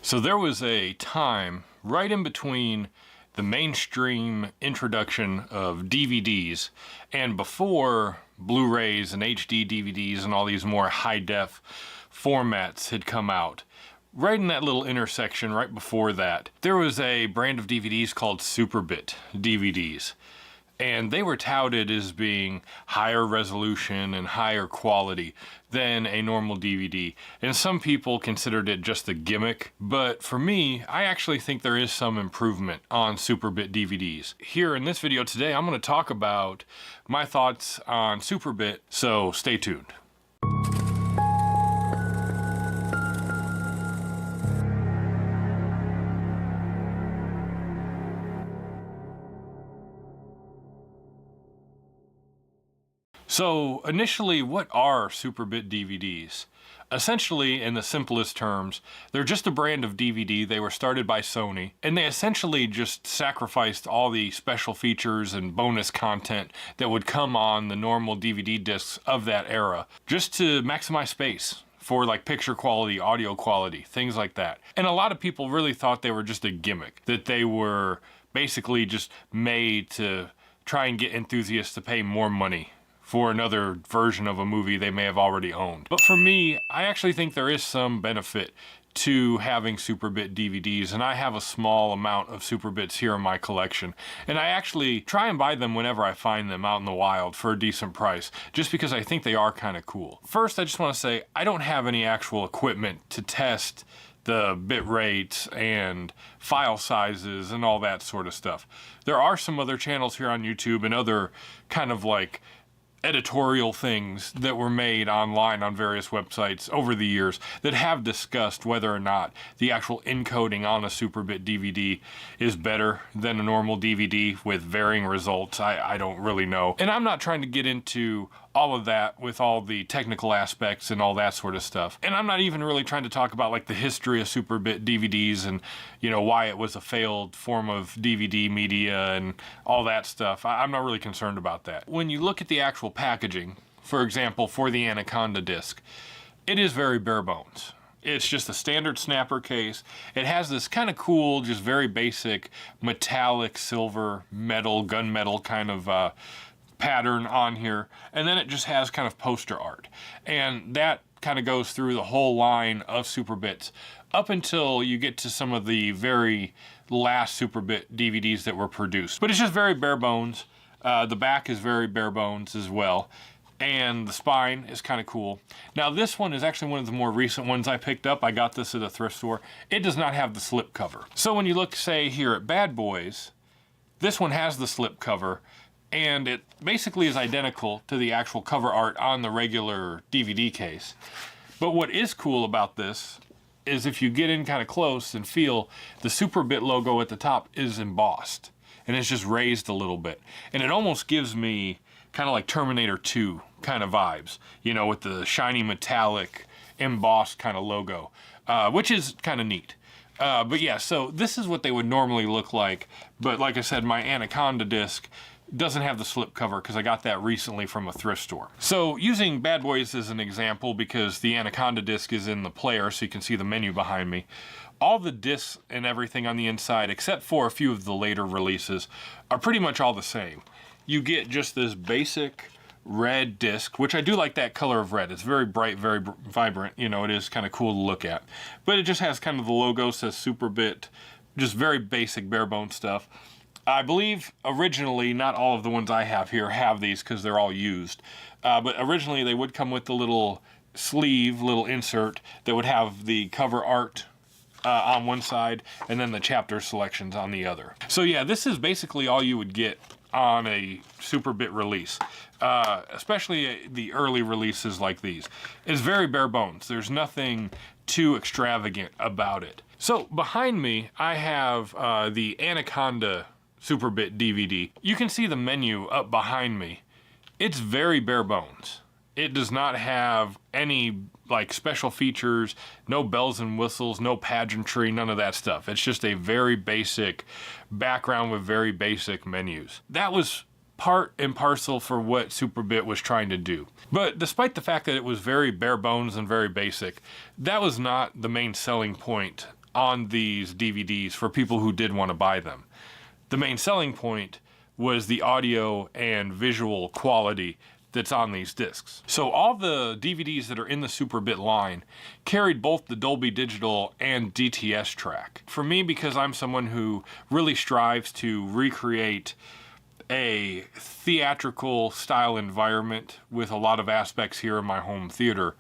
So there was a time right in between the mainstream introduction of DVDs and before Blu-rays and HD DVDs and all these more high-def formats had come out. Right in that little intersection right before that, there was a brand of DVDs called Superbit DVDs. And they were touted as being higher resolution and higher quality than a normal DVD. And some people considered it just a gimmick. But for me, I actually think there is some improvement on Superbit DVDs. Here in this video today, I'm going to talk about my thoughts on Superbit, so stay tuned. So initially, what are Superbit DVDs? Essentially, in the simplest terms, they're just a brand of DVD. They were started by Sony, and they essentially just sacrificed all the special features and bonus content that would come on the normal DVD discs of that era, just to maximize space for like picture quality, audio quality, things like that. And a lot of people really thought they were just a gimmick, that they were basically just made to try and get enthusiasts to pay more money for another version of a movie they may have already owned. But for me, I actually think there is some benefit to having Superbit DVDs, and I have a small amount of Superbits here in my collection. And I actually try and buy them whenever I find them out in the wild for a decent price, just because I think they are kind of cool. First, I just want to say, I don't have any actual equipment to test the bit rates and file sizes and all that sort of stuff. There are some other channels here on YouTube and other kind of like editorial things that were made online on various websites over the years that have discussed whether or not the actual encoding on a Superbit DVD is better than a normal DVD with varying results. I don't really know. And I'm not trying to get into all of that with all the technical aspects and all that sort of stuff. And I'm not even really trying to talk about like the history of Superbit DVDs and, you know, why it was a failed form of DVD media and all that stuff. I'm not really concerned about that. When you look at the actual packaging, for example, for the Anaconda disc, it is very bare bones. It's just a standard snapper case. It has this kind of cool, just very basic metallic silver metal, gunmetal kind of pattern on here, and then it just has kind of poster art, and that kind of goes through the whole line of Superbits up until you get to some of the very last Superbit DVDs that were produced. But it's just very bare bones. The back is very bare bones as well, and the spine is kind of cool. Now this one is actually one of the more recent ones I picked up. I got this at a thrift store. It does not have the slip cover. So when you look, say, here at Bad Boys, this one has the slip cover, and it basically is identical to the actual cover art on the regular DVD case. But what is cool about this is if you get in kind of close and feel, the Superbit logo at the top is embossed, and it's just raised a little bit. And it almost gives me kind of like Terminator 2 kind of vibes, you know, with the shiny metallic embossed kind of logo, which is kind of neat. But yeah, so this is what they would normally look like. But like I said, my Anaconda disc doesn't have the slip cover because I got that recently from a thrift store. So using Bad Boys as an example, because the Anaconda disc is in the player so you can see the menu behind me, all the discs and everything on the inside, except for a few of the later releases, are pretty much all the same. You get just this basic red disc, which I do like that color of red. It's very bright, very vibrant. You know, it is kind of cool to look at. But it just has kind of the logo, says Superbit, just very basic, bare bones stuff. I believe originally, not all of the ones I have here have these because they're all used. But originally they would come with the little sleeve, little insert that would have the cover art on one side and then the chapter selections on the other. So yeah, this is basically all you would get on a Superbit release, especially the early releases like these. It's very bare bones. There's nothing too extravagant about it. So behind me, I have the Anaconda Superbit DVD. You can see the menu up behind me. It's very bare bones. It does not have any like special features, no bells and whistles, no pageantry, none of that stuff. It's just a very basic background with very basic menus. That was part and parcel for what Superbit was trying to do. But despite the fact that it was very bare bones and very basic, that was not the main selling point on these DVDs for people who did want to buy them. The main selling point was the audio and visual quality that's on these discs. So all the DVDs that are in the Superbit line carried both the Dolby Digital and DTS track. For me, because I'm someone who really strives to recreate a theatrical style environment with a lot of aspects here in my home theater,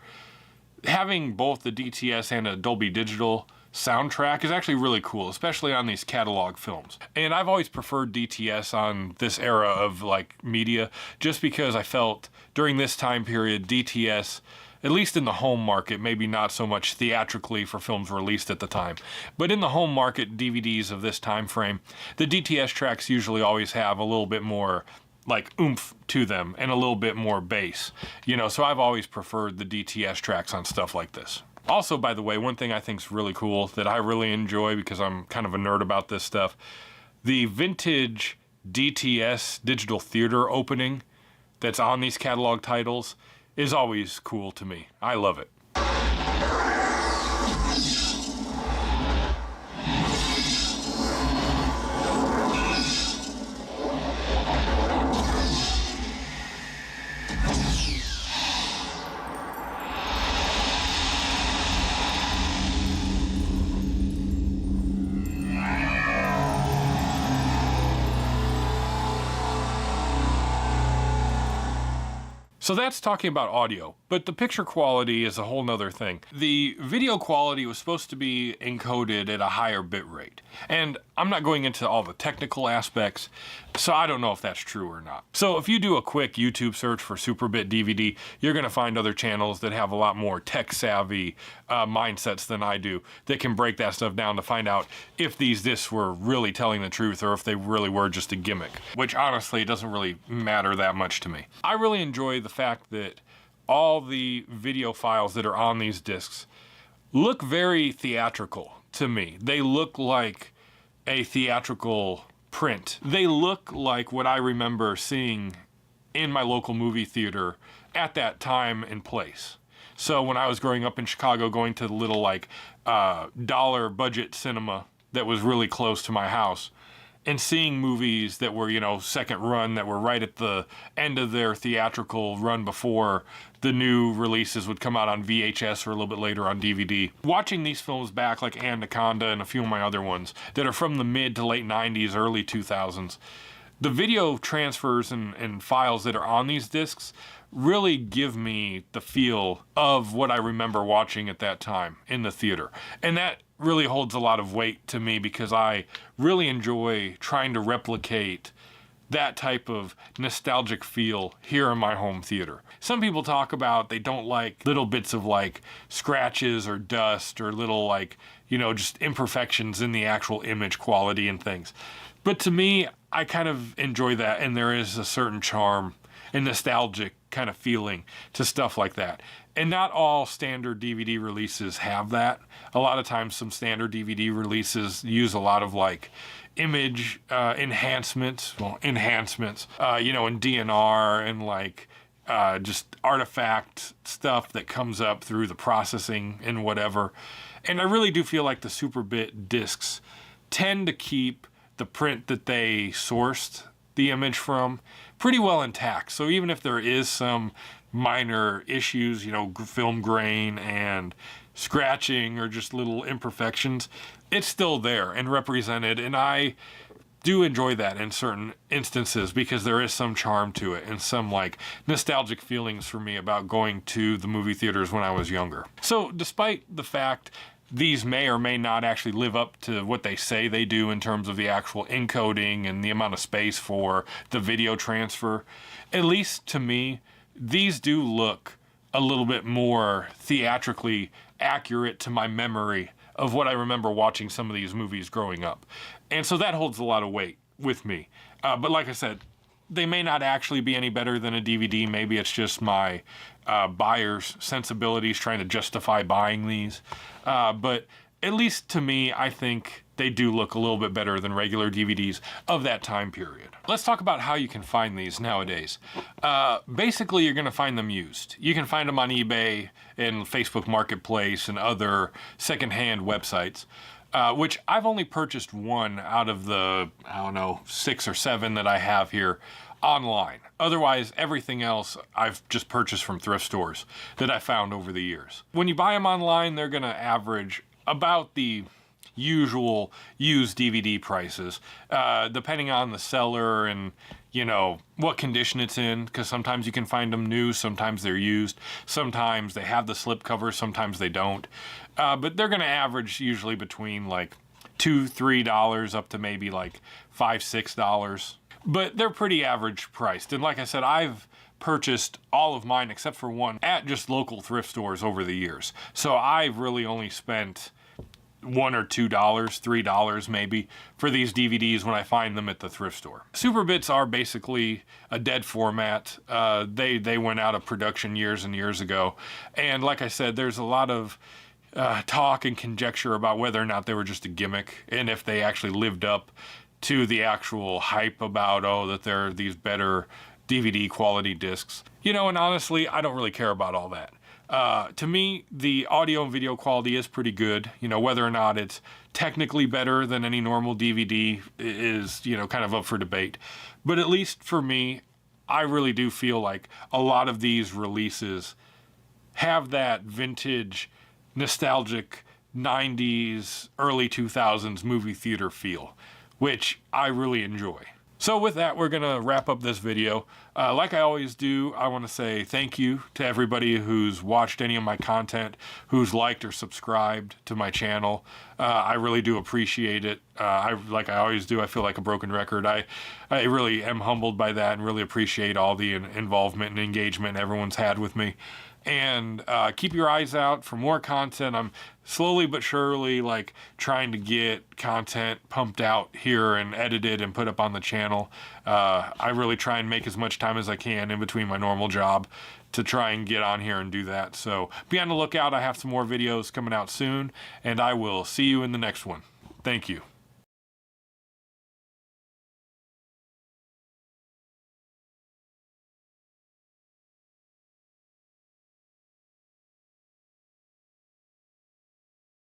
having both the DTS and a Dolby Digital soundtrack is actually really cool, especially on these catalog films. And I've always preferred DTS on this era of like media, just because I felt during this time period, DTS, at least in the home market, maybe not so much theatrically for films released at the time, but in the home market DVDs of this time frame, the DTS tracks usually always have a little bit more like oomph to them and a little bit more bass, you know, so I've always preferred the DTS tracks on stuff like this. Also, by the way, one thing I think is really cool that I really enjoy because I'm kind of a nerd about this stuff, the vintage DTS digital theater opening that's on these catalog titles is always cool to me. I love it. So that's talking about audio, but the picture quality is a whole nother thing. The video quality was supposed to be encoded at a higher bit rate. And I'm not going into all the technical aspects, so I don't know if that's true or not. So if you do a quick YouTube search for Superbit DVD, you're gonna find other channels that have a lot more tech savvy mindsets than I do that can break that stuff down to find out if these discs were really telling the truth or if they really were just a gimmick, which honestly doesn't really matter that much to me. I really enjoy the fact that all the video files that are on these discs look very theatrical to me. They look like a theatrical print. They look like what I remember seeing in my local movie theater at that time and place. So when I was growing up in Chicago, going to the little like dollar budget cinema that was really close to my house, and seeing movies that were, you know, second run, that were right at the end of their theatrical run before the new releases would come out on VHS or a little bit later on DVD. Watching these films back, like Anaconda and a few of my other ones that are from the mid to late 90s, early 2000s, the video transfers and files that are on these discs really give me the feel of what I remember watching at that time in the theater. And that really holds a lot of weight to me because I really enjoy trying to replicate that type of nostalgic feel here in my home theater. Some people talk about they don't like little bits of like scratches or dust or little like, you know, just imperfections in the actual image quality and things. But to me, I kind of enjoy that, and there is a certain charm and nostalgic kind of feeling to stuff like that. And not all standard DVD releases have that. A lot of times some standard DVD releases use a lot of like image enhancements, you know, in DNR and like just artifact stuff that comes up through the processing and whatever. And I really do feel like the Superbit discs tend to keep the print that they sourced the image from pretty well intact. So even if there is some minor issues, you know, film grain and scratching or just little imperfections, it's still there and represented. And I do enjoy that in certain instances because there is some charm to it and some like nostalgic feelings for me about going to the movie theaters when I was younger. So despite the fact these may or may not actually live up to what they say they do in terms of the actual encoding and the amount of space for the video transfer, at least to me, these do look a little bit more theatrically accurate to my memory of what I remember watching some of these movies growing up. And so that holds a lot of weight with me. But like I said, they may not actually be any better than a DVD. Maybe it's just my buyer's sensibilities trying to justify buying these. But at least to me, I think they do look a little bit better than regular DVDs of that time period. Let's talk about how you can find these nowadays. Basically, you're gonna find them used. You can find them on eBay and Facebook Marketplace and other secondhand websites. which I've only purchased one out of the, I don't know, 6 or 7 that I have here online. Otherwise, everything else I've just purchased from thrift stores that I found over the years. When you buy them online, they're gonna average about the usual used DVD prices, depending on the seller and, you know, what condition it's in, because sometimes you can find them new, sometimes they're used, sometimes they have the slipcover, sometimes they don't. But they're gonna average usually between like $2, $3 up to maybe like $5, $6. But they're pretty average priced. And like I said, I've purchased all of mine except for one at just local thrift stores over the years. So I've really only spent $1 or $2, $3 maybe for these DVDs when I find them at the thrift store. Superbits are basically a dead format. They went out of production years and years ago. And like I said, there's a lot of talk and conjecture about whether or not they were just a gimmick and if they actually lived up to the actual hype about, oh, that they're these better DVD quality discs. You know, and honestly, I don't really care about all that. To me, the audio and video quality is pretty good. You know, whether or not it's technically better than any normal DVD is, you know, kind of up for debate. But at least for me, I really do feel like a lot of these releases have that vintage, nostalgic 90s, early 2000s movie theater feel, which I really enjoy. So with that, we're gonna wrap up this video. Like I always do, I wanna say thank you to everybody who's watched any of my content, who's liked or subscribed to my channel. I really do appreciate it. Like I always do, I feel like a broken record. I really am humbled by that and really appreciate all the involvement and engagement everyone's had with me. And keep your eyes out for more content. I'm slowly but surely like trying to get content pumped out here and edited and put up on the channel. I really try and make as much time as I can in between my normal job to try and get on here and do that. So be on the lookout. I have some more videos coming out soon, and I will see you in the next one. Thank you.